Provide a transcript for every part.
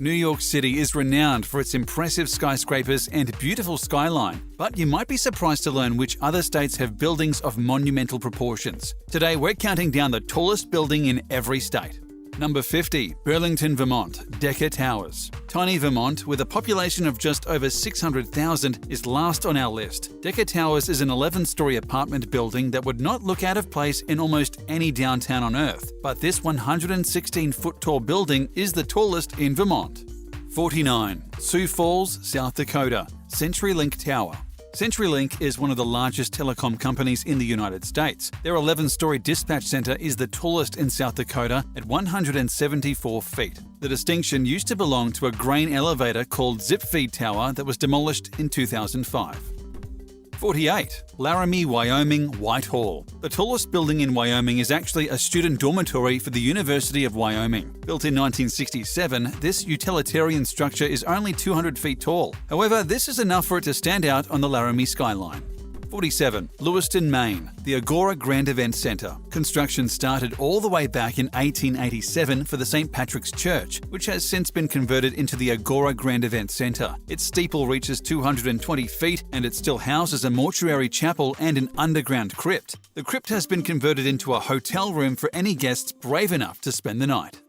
New York City is renowned for its impressive skyscrapers and beautiful skyline, but you might be surprised to learn which other states have buildings of monumental proportions. Today, we're counting down the tallest building in every state. Number 50, Burlington, Vermont, Decca Towers. Tiny Vermont, with a population of just over 600,000, is last on our list. Decca Towers is an 11-story apartment building that would not look out of place in almost any downtown on Earth, but this 116-foot-tall building is the tallest in Vermont. 49, Sioux Falls, South Dakota, CenturyLink Tower. CenturyLink is one of the largest telecom companies in the United States. Their 11-story dispatch center is the tallest in South Dakota at 174 feet. The distinction used to belong to a grain elevator called Zip Feed Tower that was demolished in 2005. 48. Laramie, Wyoming, Whitehall. The tallest building in Wyoming is actually a student dormitory for the University of Wyoming. Built in 1967, this utilitarian structure is only 200 feet tall. However, this is enough for it to stand out on the Laramie skyline. 47. Lewiston, Maine, the Agora Grand Event Center. Construction started all the way back in 1887 for the St. Patrick's Church, which has since been converted into the Agora Grand Event Center. Its steeple reaches 220 feet and it still houses a mortuary chapel and an underground crypt. The crypt has been converted into a hotel room for any guests brave enough to spend the night.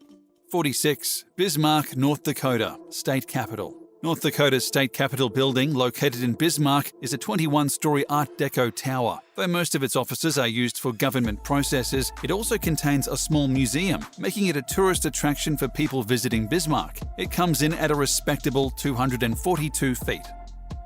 46. Bismarck, North Dakota, State Capitol. North Dakota's state capitol building, located in Bismarck, is a 21-story Art Deco tower. Though most of its offices are used for government processes, it also contains a small museum, making it a tourist attraction for people visiting Bismarck. It comes in at a respectable 242 feet.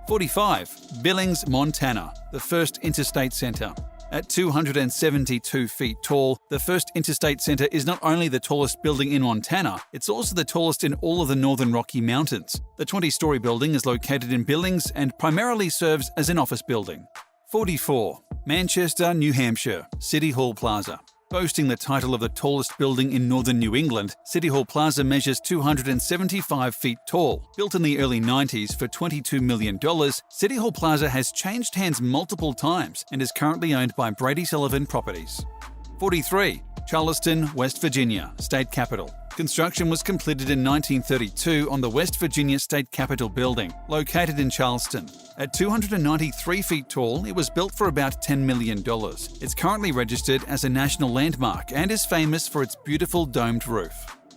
45. Billings, Montana, the First Interstate Center. At 272 feet tall, the First Interstate Center is not only the tallest building in Montana, it's also the tallest in all of the Northern Rocky Mountains. The 20-story building is located in Billings and primarily serves as an office building. 44. Manchester, New Hampshire, City Hall Plaza. Boasting the title of the tallest building in northern New England, City Hall Plaza measures 275 feet tall. Built in the early 90s for $22 million, City Hall Plaza has changed hands multiple times and is currently owned by Brady Sullivan Properties. 43. Charleston, West Virginia, State Capitol. Construction was completed in 1932 on the West Virginia State Capitol building, located in Charleston. At 293 feet tall, it was built for about $10 million. It's currently registered as a national landmark and is famous for its beautiful domed roof.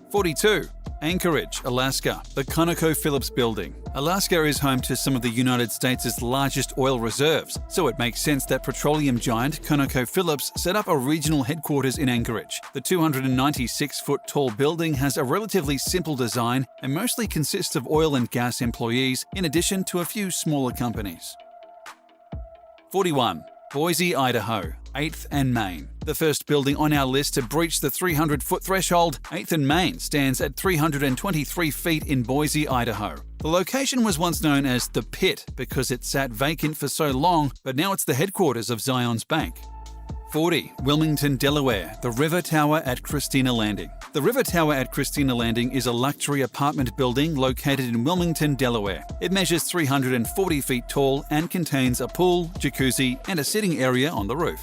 42. Anchorage, Alaska, the ConocoPhillips Building. Alaska is home to some of the United States' largest oil reserves, so it makes sense that petroleum giant ConocoPhillips set up a regional headquarters in Anchorage. The 296-foot-tall building has a relatively simple design and mostly consists of oil and gas employees, in addition to a few smaller companies. 41. Boise, Idaho, 8th and Main. The first building on our list to breach the 300-foot threshold, 8th and Main stands at 323 feet in Boise, Idaho. The location was once known as the Pit because it sat vacant for so long, but now it's the headquarters of Zions Bank. 40. Wilmington, Delaware, the River Tower at Christina Landing. The River Tower at Christina Landing is a luxury apartment building located in Wilmington, Delaware. It measures 340 feet tall and contains a pool, jacuzzi, and a sitting area on the roof.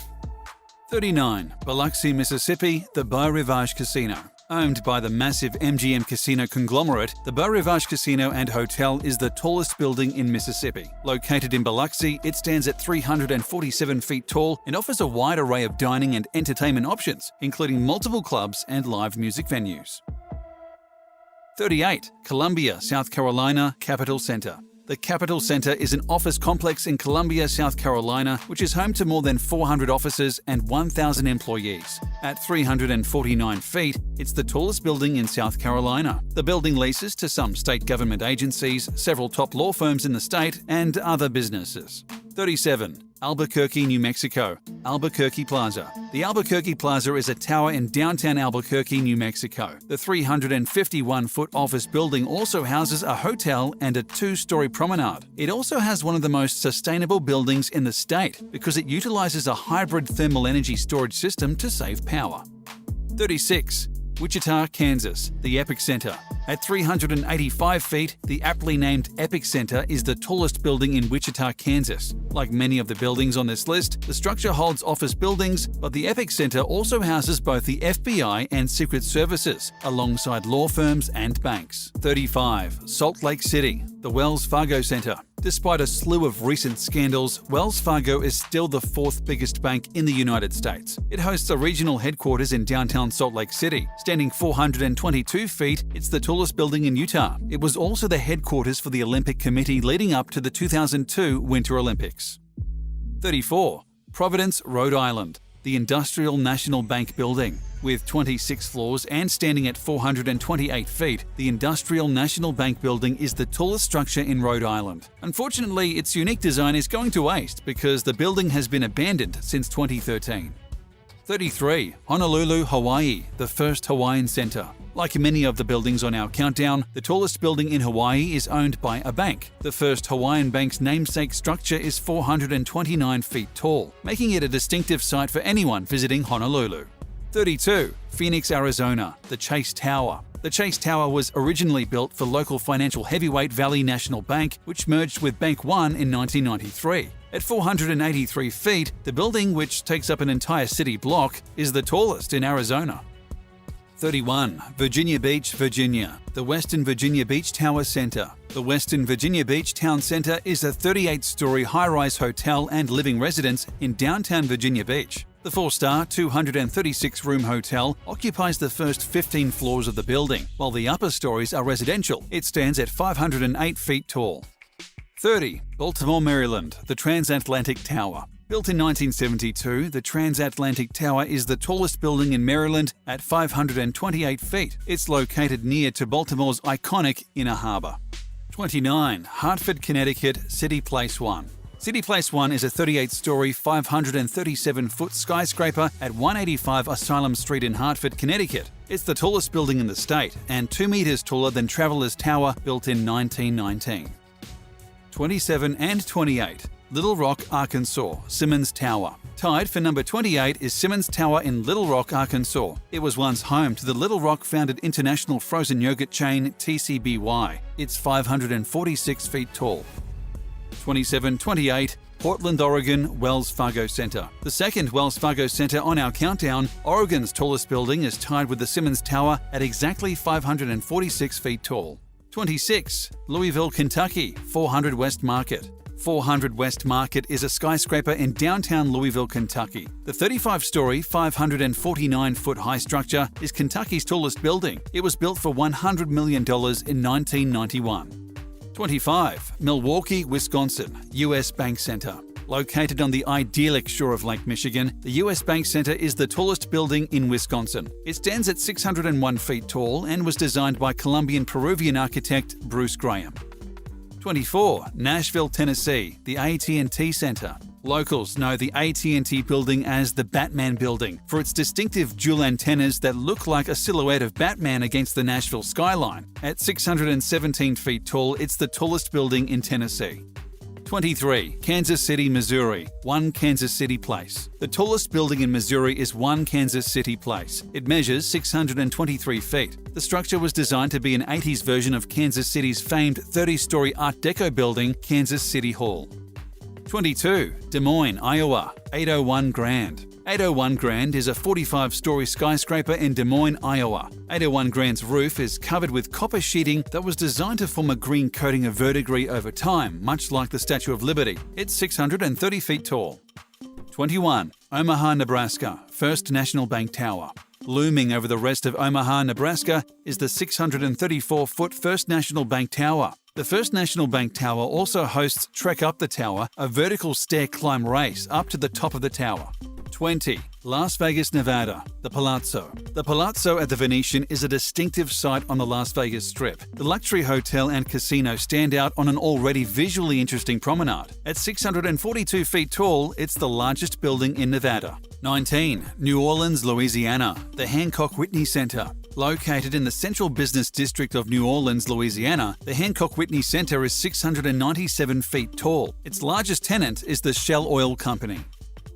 39. Biloxi, Mississippi, the Beau Rivage Casino. Owned by the massive MGM Casino conglomerate, the Beau Rivage Casino and Hotel is the tallest building in Mississippi. Located in Biloxi, it stands at 347 feet tall and offers a wide array of dining and entertainment options, including multiple clubs and live music venues. 38. Columbia, South Carolina, Capitol Center. The Capitol Center is an office complex in Columbia, South Carolina, which is home to more than 400 offices and 1,000 employees. At 349 feet, it's the tallest building in South Carolina. The building leases to some state government agencies, several top law firms in the state, and other businesses. 37. Albuquerque, New Mexico, Albuquerque Plaza. The Albuquerque Plaza is a tower in downtown Albuquerque, New Mexico. The 351-foot office building also houses a hotel and a 2-story promenade. It also has one of the most sustainable buildings in the state because it utilizes a hybrid thermal energy storage system to save power. 36. Wichita, Kansas, the epicenter. At 385 feet, the aptly named Epic Center is the tallest building in Wichita, Kansas. Like many of the buildings on this list, the structure holds office buildings, but the Epic Center also houses both the FBI and Secret Services, alongside law firms and banks. 35. Salt Lake City, the Wells Fargo Center. Despite a slew of recent scandals, Wells Fargo is still the fourth biggest bank in the United States. It hosts a regional headquarters in downtown Salt Lake City. Standing 422 feet, it's the tallest building in Utah. It was also the headquarters for the Olympic Committee leading up to the 2002 Winter Olympics. 34. Providence, Rhode Island, the Industrial National Bank Building. With 26 floors and standing at 428 feet, the Industrial National Bank Building is the tallest structure in Rhode Island. Unfortunately, its unique design is going to waste because the building has been abandoned since 2013. 33. Honolulu, Hawaii, the first Hawaiian Center. Like many of the buildings on our countdown, the tallest building in Hawaii is owned by a bank. The first Hawaiian bank's namesake structure is 429 feet tall, making it a distinctive sight for anyone visiting Honolulu. 32. Phoenix, Arizona, the Chase Tower. The Chase Tower was originally built for local financial heavyweight Valley National Bank, which merged with Bank One in 1993. At 483 feet, the building, which takes up an entire city block, is the tallest in Arizona. 31. Virginia Beach, Virginia, the Western Virginia Beach Tower Center. The Western Virginia Beach Town Center is a 38-story high-rise hotel and living residence in downtown Virginia Beach. The 4-star, 236-room hotel occupies the first 15 floors of the building, while the upper stories are residential. It stands at 508 feet tall. 30. Baltimore, Maryland, the Transatlantic Tower. Built in 1972, the Transatlantic Tower is the tallest building in Maryland at 528 feet. It's located near to Baltimore's iconic Inner Harbor. 29. Hartford, Connecticut, City Place 1. City Place 1 is a 38-story, 537-foot skyscraper at 185 Asylum Street in Hartford, Connecticut. It's the tallest building in the state and 2 meters taller than Travelers Tower, built in 1919. 27 and 28. Little Rock, Arkansas, Simmons Tower. Tied for number 28 is Simmons Tower in Little Rock, Arkansas. It was once home to the Little Rock-founded international frozen yogurt chain TCBY. It's 546 feet tall. 27-28, Portland, Oregon, Wells Fargo Center. The second Wells Fargo Center on our countdown, Oregon's tallest building is tied with the Simmons Tower at exactly 546 feet tall. 26, Louisville, Kentucky, 400 West Market. 400 West Market is a skyscraper in downtown Louisville, Kentucky. The 35-story, 549-foot high structure is Kentucky's tallest building. It was built for $100 million in 1991. 25. Milwaukee, Wisconsin, U.S. Bank Center. Located on the idyllic shore of Lake Michigan, the U.S. Bank Center is the tallest building in Wisconsin. It stands at 601 feet tall and was designed by Colombian-Peruvian architect Bruce Graham. 24. Nashville, Tennessee, the AT&T Center. Locals know the AT&T building as the Batman Building for its distinctive dual antennas that look like a silhouette of Batman against the Nashville skyline. At 617 feet tall, it's the tallest building in Tennessee. 23. Kansas City, Missouri, One Kansas City Place. The tallest building in Missouri is One Kansas City Place. It measures 623 feet. The structure was designed to be an 80s version of Kansas City's famed 30-story Art Deco building, Kansas City Hall. 22. Des Moines, Iowa, 801 Grand. 801 Grand is a 45-story skyscraper in Des Moines, Iowa. 801 Grand's roof is covered with copper sheeting that was designed to form a green coating of verdigris over time, much like the Statue of Liberty. It's 630 feet tall. 21. Omaha, Nebraska, First National Bank Tower. Looming over the rest of Omaha, Nebraska is the 634-foot First National Bank Tower. The First National Bank Tower also hosts Trek Up the Tower, a vertical stair climb race up to the top of the tower. 20. Las Vegas, Nevada, the Palazzo. The Palazzo at the Venetian is a distinctive sight on the Las Vegas Strip. The luxury hotel and casino stand out on an already visually interesting promenade. At 642 feet tall, it's the largest building in Nevada. 19. New Orleans, Louisiana, the Hancock Whitney Center. Located in the central business district of New Orleans, Louisiana, the Hancock Whitney Center is 697 feet tall. Its largest tenant is the Shell Oil Company.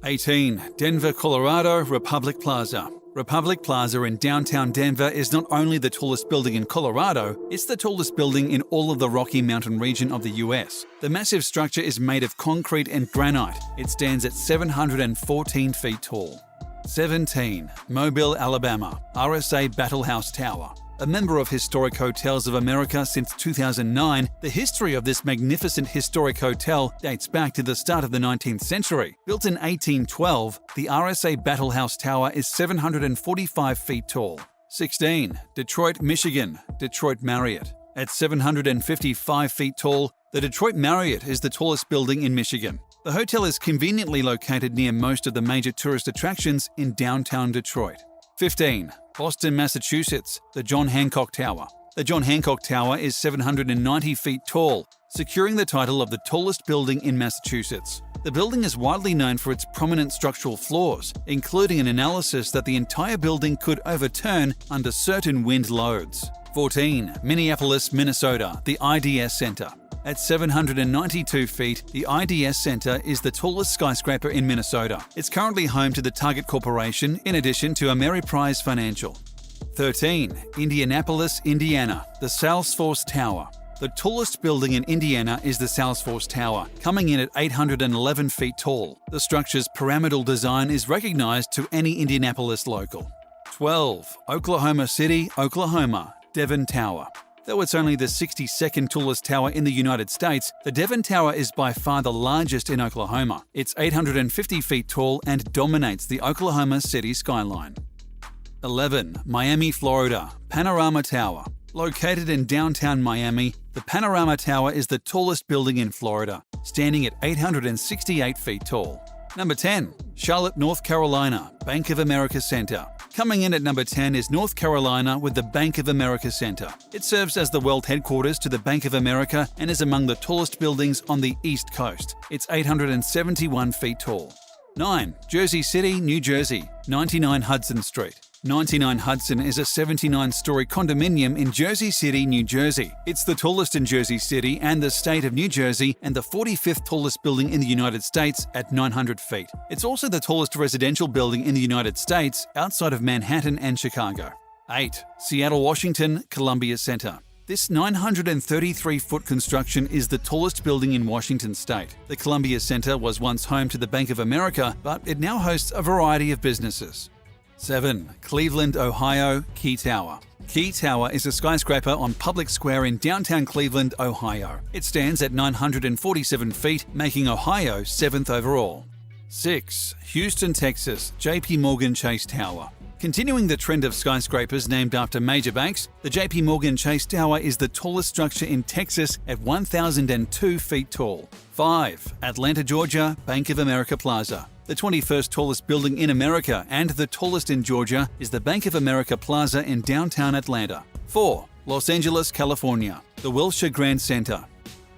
18. Denver, Colorado, Republic Plaza. Republic Plaza in downtown Denver is not only the tallest building in Colorado, it's the tallest building in all of the Rocky Mountain region of the US. The massive structure is made of concrete and granite. It stands at 714 feet tall. 17. Mobile, Alabama, RSA Battle House Tower. A member of Historic Hotels of America since 2009, the history of this magnificent historic hotel dates back to the start of the 19th century. Built in 1812, the RSA Battle House Tower is 745 feet tall. 16. Detroit, Michigan, Detroit Marriott. At 755 feet tall, the Detroit Marriott is the tallest building in Michigan. The hotel is conveniently located near most of the major tourist attractions in downtown Detroit. 15. Boston, Massachusetts, the John Hancock Tower. The John Hancock Tower is 790 feet tall, securing the title of the tallest building in Massachusetts. The building is widely known for its prominent structural flaws, including an analysis that the entire building could overturn under certain wind loads. 14. Minneapolis, Minnesota, the IDS Center. At 792 feet, the IDS Center is the tallest skyscraper in Minnesota. It's currently home to the Target Corporation, in addition to Ameriprise Financial. 13. Indianapolis, Indiana, the Salesforce Tower. The tallest building in Indiana is the Salesforce Tower, coming in at 811 feet tall. The structure's pyramidal design is recognized to any Indianapolis local. 12. Oklahoma City, Oklahoma, Devon Tower. Though it's only the 62nd tallest tower in the United States, the Devon Tower is by far the largest in Oklahoma. It's 850 feet tall and dominates the Oklahoma City skyline. 11. Miami, Florida, Panorama Tower. Located in downtown Miami, the Panorama Tower is the tallest building in Florida, standing at 868 feet tall. Number 10. Charlotte, North Carolina, Bank of America Center. Coming in at number 10 is North Carolina with the Bank of America Center. It serves as the world headquarters to the Bank of America and is among the tallest buildings on the East Coast. It's 871 feet tall. 9. Jersey City, New Jersey, 99 Hudson Street. 99 Hudson is a 79-story condominium in Jersey City, New Jersey. It's the tallest in Jersey City and the state of New Jersey and the 45th tallest building in the United States at 900 feet. It's also the tallest residential building in the United States outside of Manhattan and Chicago. 8. Seattle, Washington, Columbia Center. This 933-foot construction is the tallest building in Washington state. The Columbia Center was once home to the Bank of America, but it now hosts a variety of businesses. 7. Cleveland, Ohio, Key Tower. Key Tower is a skyscraper on Public Square in downtown Cleveland, Ohio. It stands at 947 feet, making Ohio 7th overall. 6. Houston, Texas, JP Morgan Chase Tower. Continuing the trend of skyscrapers named after major banks, the JP Morgan Chase Tower is the tallest structure in Texas at 1,002 feet tall. 5. Atlanta, Georgia, Bank of America Plaza. The 21st tallest building in America and the tallest in Georgia is the Bank of America Plaza in downtown Atlanta. 4. Los Angeles, California, the Wilshire Grand Center.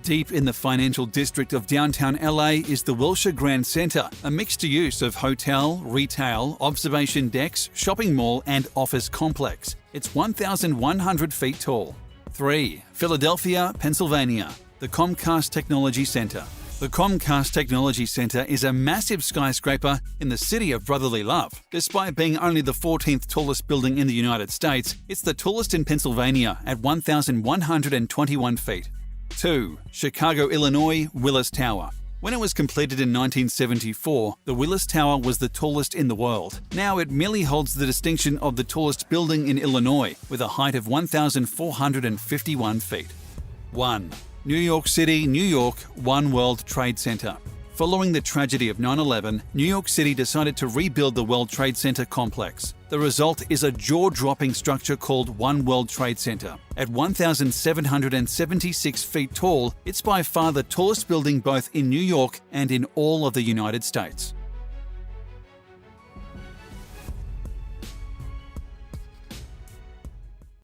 Deep in the financial district of downtown LA is the Wilshire Grand Center, a mixed use of hotel, retail, observation decks, shopping mall, and office complex. It's 1,100 feet tall. 3. Philadelphia, Pennsylvania, the Comcast Technology Center. The Comcast Technology Center is a massive skyscraper in the city of brotherly love. Despite being only the 14th tallest building in the United States, it's the tallest in Pennsylvania at 1,121 feet. 2. Chicago, Illinois, Willis Tower. When it was completed in 1974, the Willis Tower was the tallest in the world. Now it merely holds the distinction of the tallest building in Illinois, with a height of 1,451 feet. 1. New York City, New York, One World Trade Center. Following the tragedy of 9/11, New York City decided to rebuild the World Trade Center complex. The result is a jaw-dropping structure called One World Trade Center. At 1,776 feet tall, it's by far the tallest building both in New York and in all of the United States.